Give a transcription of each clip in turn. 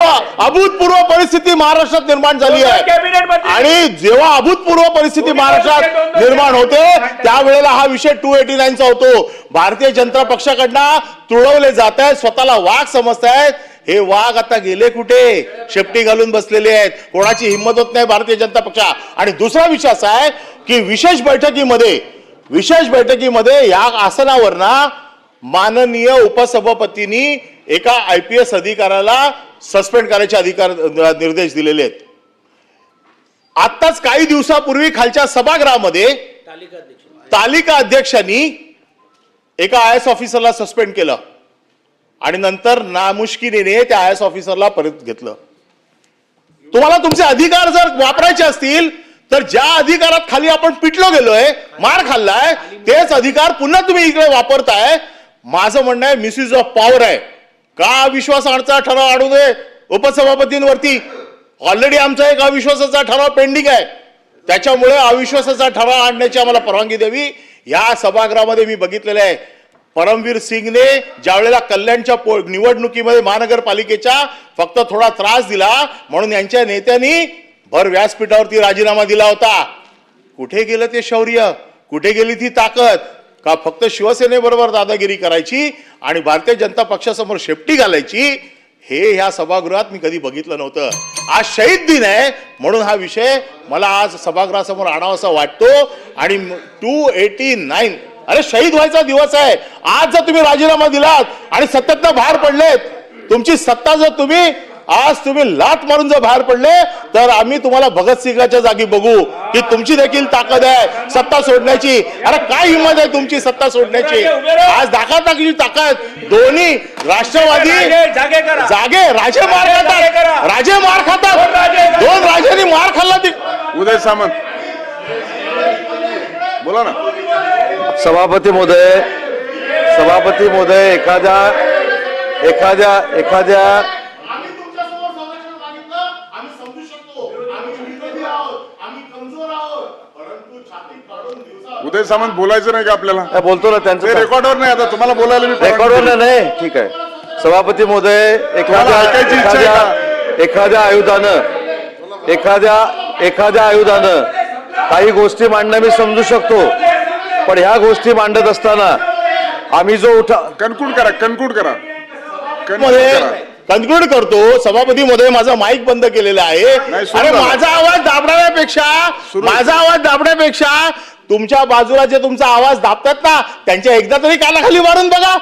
अभूतपूर्व परिस्थिती महाराष्ट्रात निर्माण झाली आहे आणि जेव्हा अभूतपूर्व परिस्थिती महाराष्ट्रात निर्माण होते त्यावेळेला हा विषय 289 चा होतो. भारतीय जनता पक्षाकडनं तुडवले जात आहेत, स्वतःला वाघ समजतायत. हे वाघ आता गेले कुठे? शेपटी घालून बसलेले आहेत. कोणाची हिंमत होत नाही भारतीय जनता पक्षा. आणि दुसरा विषय असा आहे की विशेष बैठकीमध्ये या आसनावर ना माननीय उपसभापतींनी एका IPS अधिकाऱ्याला सस्पेंड करायचे निर्देश दिलेले आहेत. आताच काही दिवसापूर्वी खालच्या सभागृहामध्ये तालिका अध्यक्षांनी एका IAS ऑफिसरला सस्पेंड केलं आणि नंतर नामुष्किरीने त्या IAS ऑफिसरला परत घेतलं. तुम्हाला तुमचे अधिकार जर वापरायचे असतील तर ज्या अधिकारात खाली आपण पिटलो गेलोय, मार खाल्लाय, तेच अधिकार पुन्हा तुम्ही इकडे वापरताय. माझं म्हणणं आहे मिसयूज ऑफ पॉवर आहे. का अविश्वासाचा ठराव आणू दे उपसभापतींवरती? ऑलरेडी आमचा एक अविश्वासाचा ठराव पेंडिंग आहे. त्याच्यामुळे अविश्वासाचा ठराव आणण्याची आम्हाला परवानगी द्यावी. या सभागृहामध्ये मी बघितलेलं आहे परमवीर सिंगने ज्यावेळेला कल्याणच्या निवडणुकीमध्ये महानगरपालिकेच्या फक्त थोडा त्रास दिला म्हणून यांच्या नेत्यांनी भर व्यासपीठावरती राजीनामा दिला होता. कुठे गेलं ते शौर्य? कुठे गेली ती ताकद? का फक्त शिवसेनेबरोबर दादागिरी करायची आणि भारतीय जनता पक्षासमोर शेपटी घालायची? हे ह्या सभागृहात मी कधी बघितलं नव्हतं. आज शहीद दिन आहे म्हणून हा विषय मला आज सभागृहासमोर आणावासा वाटतो. आणि 289 अरे शहीद व्हायचा दिवस आहे. आज जर तुम्ही राजीनामा दिलात आणि सत्तेतनं बाहेर पडलेत, तुमची सत्ता जर तुम्ही लाट मारून जर बाहेर पडले तर आम्ही तुम्हाला भगतसिंगाच्या जागी बघू की तुमची देखील ताकद आहे सत्ता सोडण्याची. अरे काय हिंमत आहे तुमची सत्ता सोडण्याची? आज दाखवण्याची ताकद दोन्ही राष्ट्रवादी जागे राजे मार खातात. दोन राजांनी मार खाल्ला. उदय सामंत बोला ना. सभापती महोदय एखाद्या उदय सामंत बोलायचं नाही का आपल्याला? बोलतो ना त्यांचं रेकॉर्डवर नाही. आता तुम्हाला बोलायला मी रेकॉर्डवर नाही. ठीक आहे. सभापती महोदय एखाद्या आयुधानं काही गोष्टी मांडणं मी समजू शकतो, पण ह्या गोष्टी मांडत असताना आम्ही जो कन्क्लूड करा. कन्क्लूड करतो. सभापती मध्ये माझा माईक बंद केलेला आहे. अरे माझा आवाज दाबण्यापेक्षा तुमच्या बाजूला जे तुमचा आवाज दाबतात ना त्यांच्या एकदा तरी कानाखाली मारून बघा.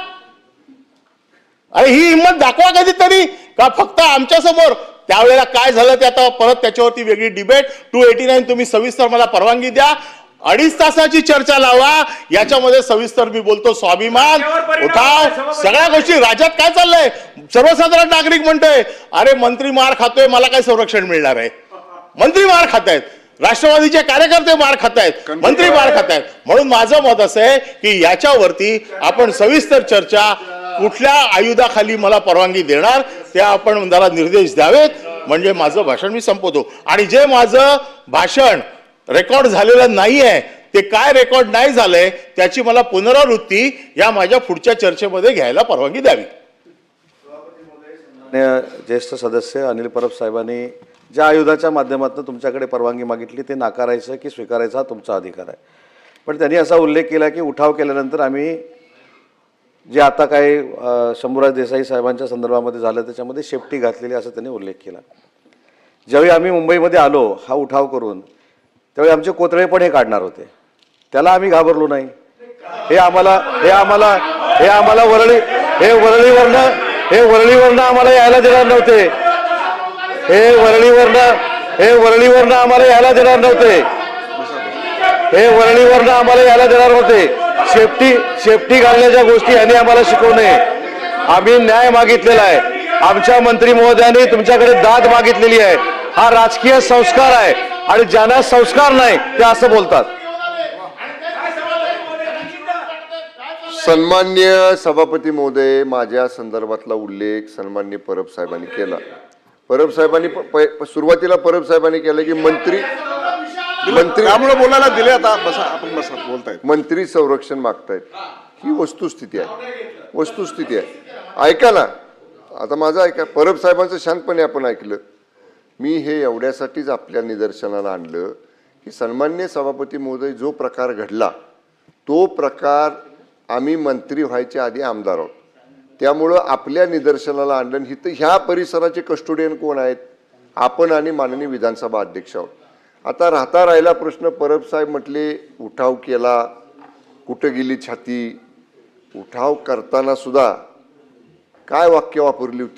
अरे ही हिंमत दाखवा कधीतरी. का फक्त आमच्या समोर? त्यावेळेला काय झालं ते आता परत त्याच्यावरती वेगळी डिबेट. 289 तुम्ही सविस्तर मला परवानगी द्या. 2.5 तासाची चर्चा लावा. याच्यामध्ये सविस्तर मी बोलतो. स्वाभिमान उठाव सगळ्या गोष्टी. राज्यात काय चाललंय? सर्वसाधारण नागरिक म्हणतोय अरे मंत्री मार खातोय, मला काय संरक्षण मिळणार आहे? मंत्री मार खातायत, राष्ट्रवादीचे कार्यकर्ते मार खातायत, मंत्री मार खातायत. म्हणून माझं मत असं आहे की याच्यावरती आपण सविस्तर चर्चा, कुठल्या आयुधाखाली मला परवानगी देणार ते आपण जरा निर्देश द्यावेत. म्हणजे माझं भाषण मी संपवतो. आणि जे माझं भाषण रेकॉर्ड झालेलं नाहीये ते काय रेकॉर्ड नाही झालंय त्याची मला पुनरावृत्ती या माझ्या पुढच्या चर्चेमध्ये घ्यायला परवानगी द्यावी. ज्येष्ठ सदस्य अनिल परब साहेबांनी ज्या आयुधाच्या माध्यमातून तुमच्याकडे परवानगी मागितली ते नाकारायचं की स्वीकारायचा हा तुमचा अधिकार आहे. पण त्यांनी असा उल्लेख केला की उठाव केल्यानंतर आम्ही जे आता काही शंभूराज देसाई साहेबांच्या संदर्भामध्ये झालं त्याच्यामध्ये शेपटी घातलेली असं त्यांनी उल्लेख केला. ज्यावेळी आम्ही मुंबईमध्ये आलो हा उठाव करून त्यावेळी आमचे कोतळे पण हे काढणार होते. त्याला आम्ही घाबरलो नाही. हे आम्हाला वरळीवरनं आम्हाला यायला देणार नव्हते. हे वरळीवरनं आम्हाला यायला देणार नव्हते. शेपटी घालण्याच्या गोष्टी यांनी आम्हाला शिकवू नये. आम्ही न्याय मागितलेला आहे. आमच्या मंत्री महोदयांनी तुमच्याकडे दाद मागितलेली आहे. हा राजकीय संस्कार आहे आणि ज्यांना संस्कार नाही ते असं बोलतात. सन्मान्य सभापती महोदय, माझ्या संदर्भातला उल्लेख सन्मान्य परब साहेबांनी केला. सुरुवातीला परब साहेबांनी केलं की मंत्री त्यामुळे बोलायला दिले. आता आपण बोलतायत. मंत्री संरक्षण मागतायत. ही वस्तुस्थिती आहे. ऐका ना, आता माझं ऐका, परब साहेबांचं शांतपणे आपण ऐकलं. मी हे एवढ्यासाठीच आपल्या निदर्शनाला आणलं की सन्माननीय सभापती महोदय, जो प्रकार घडला तो प्रकार आम्ही मंत्री व्हायच्या आधी आमदार आहोत, त्यामुळं आपल्या निदर्शनाला आणलं. इथं ह्या परिसराचे कस्टोडियन कोण आहेत? आपण आणि माननीय विधानसभा अध्यक्ष आहोत. आता राहिला प्रश्न, परब साहेब म्हटले उठाव केला, कुठं गेली छाती? उठाव करताना सुद्धा काय वाक्य वापरली होती?